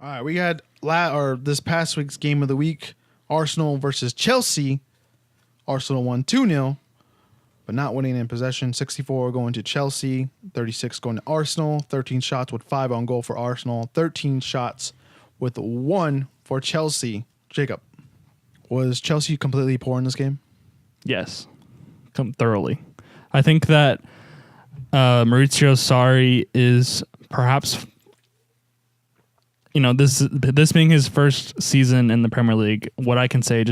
All right, we had this past week's game of the week, Arsenal versus Chelsea. Arsenal won 2-0, but not winning in possession. 64 going to Chelsea, 36 going to Arsenal, 13 shots with 5 on goal for Arsenal, 13 shots with 1 for Chelsea. Jacob, was Chelsea completely poor in this game? Yes, thoroughly. I think that Maurizio Sarri is perhaps, this being his first season in the Premier League, what I can say,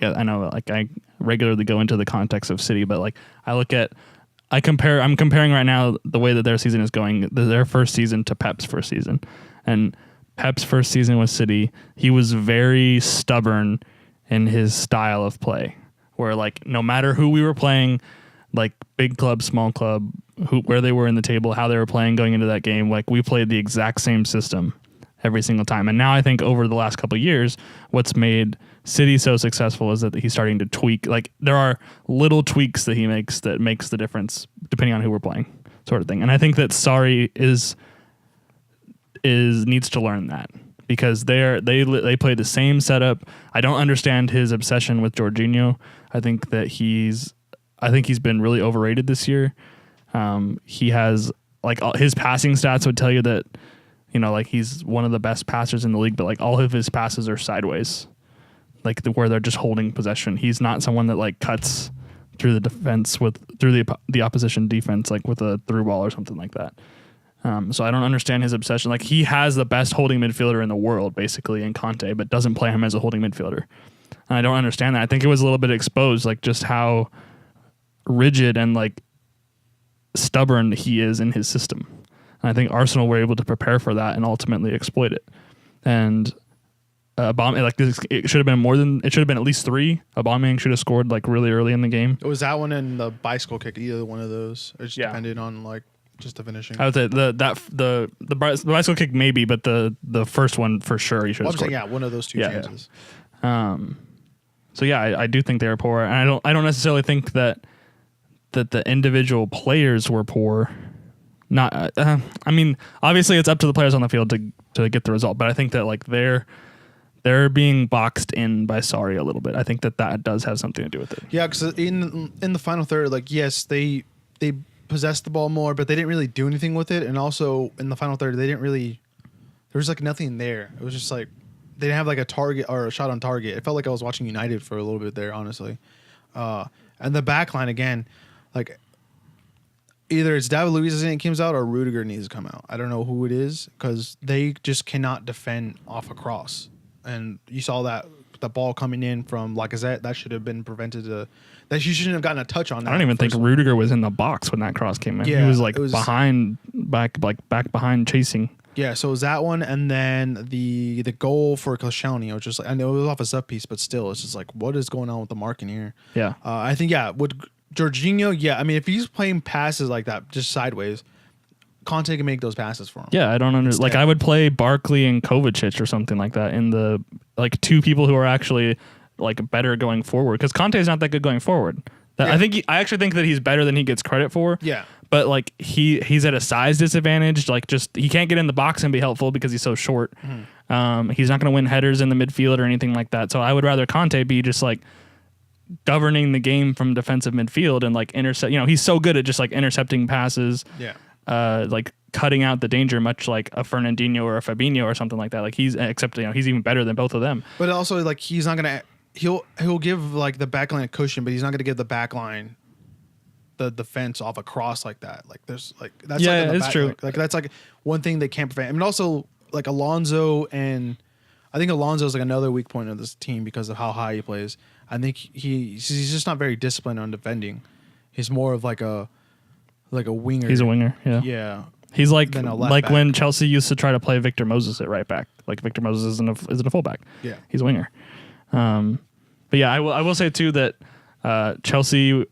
I know like I regularly go into the context of City, but like I'm comparing right now the way that their season is going, their first season to Pep's first season. And Pep's first season with City, he was very stubborn in his style of play, where like no matter who we were playing, like big club, small club, where they were in the table, how they were playing going into that game, like we played the exact same system every single time. And now I think over the last couple of years, what's made City so successful is that he's starting to tweak. Like there are little tweaks that he makes that makes the difference depending on who we're playing, sort of thing. And I think that Sarri needs to learn that, because they play the same setup. I don't understand his obsession with Jorginho. I think he's been really overrated this year. He has like his passing stats would tell you that, like he's one of the best passers in the league, but like all of his passes are sideways, like where they're just holding possession. He's not someone that like cuts through the defense through the opposition defense, like with a through ball or something like that. So I don't understand his obsession. Like he has the best holding midfielder in the world, basically, in Conte, but doesn't play him as a holding midfielder. And I don't understand that. I think it was a little bit exposed, like just how rigid and like stubborn he is in his system. And I think Arsenal were able to prepare for that and ultimately exploit it. And it should have been at least 3. Aubameyang should have scored like really early in the game. It was that one and the bicycle kick, either one of those. It just depended on like just the finishing. I would say the bicycle kick maybe, but the first one for sure he should have scored. Saying, one of those two chances. Yeah. So yeah, I do think they were poor, and I don't necessarily think that the individual players were poor. Not, I mean, obviously it's up to the players on the field to get the result, but I think that like they're being boxed in by Sarri a little bit. I think that does have something to do with it. Yeah, because in the final third, like yes, they possessed the ball more, but they didn't really do anything with it. And also in the final third, there was like nothing there. It was just like they didn't have like a target or a shot on target. It felt like I was watching United for a little bit there, honestly. And the back line again, like either it's David Luiz that comes out or Rudiger needs to come out. I don't know who it is, because they just cannot defend off a cross. And you saw that the ball coming in from Lacazette, that should have been prevented. That you shouldn't have gotten a touch on that. I don't even think Rudiger was in the box when that cross came in. Yeah, he was like back behind chasing. Yeah, so it was that one, and then the goal for Koscielny, which was like, I know it was off a set piece, but still, it's just like, what is going on with the marking here? Yeah, I think with Jorginho, I mean, if he's playing passes like that, just sideways, Conte can make those passes for him. Yeah, I don't understand. Like I would play Barkley and Kovacic or something like that in the like 2 people who are actually like better going forward, because Conte is not that good going forward. I actually think that he's better than he gets credit for. Yeah. But like he's at a size disadvantage. Like just he can't get in the box and be helpful because he's so short. Mm-hmm. He's not going to win headers in the midfield or anything like that. So I would rather Conte be just like governing the game from defensive midfield and like intercept. He's so good at just like intercepting passes. Yeah. Like cutting out the danger, much like a Fernandinho or a Fabinho or something like that. Like he's even better than both of them. But also like he's not gonna. He'll give like the backline a cushion, but he's not gonna give the backline the defense off a cross like that. Like there's like that's it's true. Like that's like one thing they can't prevent. I mean, also like Alonso, and I think Alonso's like another weak point of this team because of how high he plays. I think he's just not very disciplined on defending. He's more of like a winger. He's a winger. Yeah. Yeah. He's like when Chelsea used to try to play Victor Moses at right back. Like Victor Moses isn't a fullback. Yeah. He's a winger. But yeah, I will say too that Chelsea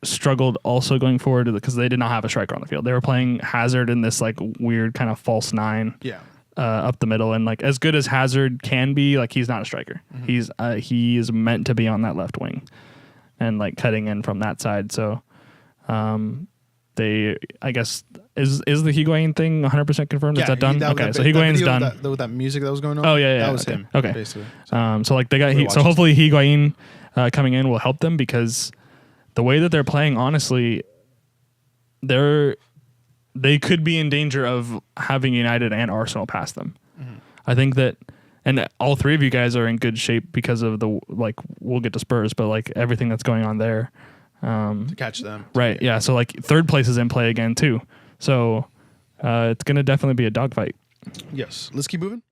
struggled also going forward because they did not have a striker on the field. They were playing Hazard in this like weird kind of false 9. Yeah. Up the middle, and like as good as Hazard can be, like he's not a striker. Mm-hmm. He is meant to be on that left wing and like cutting in from that side. So I guess is the Higuain thing 100% confirmed? Is that done? Okay, so Higuain's done. With that music that was going on. Oh yeah, that was okay. him. Okay, basically. So like they got so hopefully Higuain coming in will help them, because the way that they're playing, honestly, they could be in danger of having United and Arsenal pass them. Mm-hmm. I think that, and all three of you guys are in good shape because of we'll get to Spurs, but like everything that's going on there. To catch them. Right. Yeah. So like third place is in play again too. So it's going to definitely be a dogfight. Yes. Let's keep moving.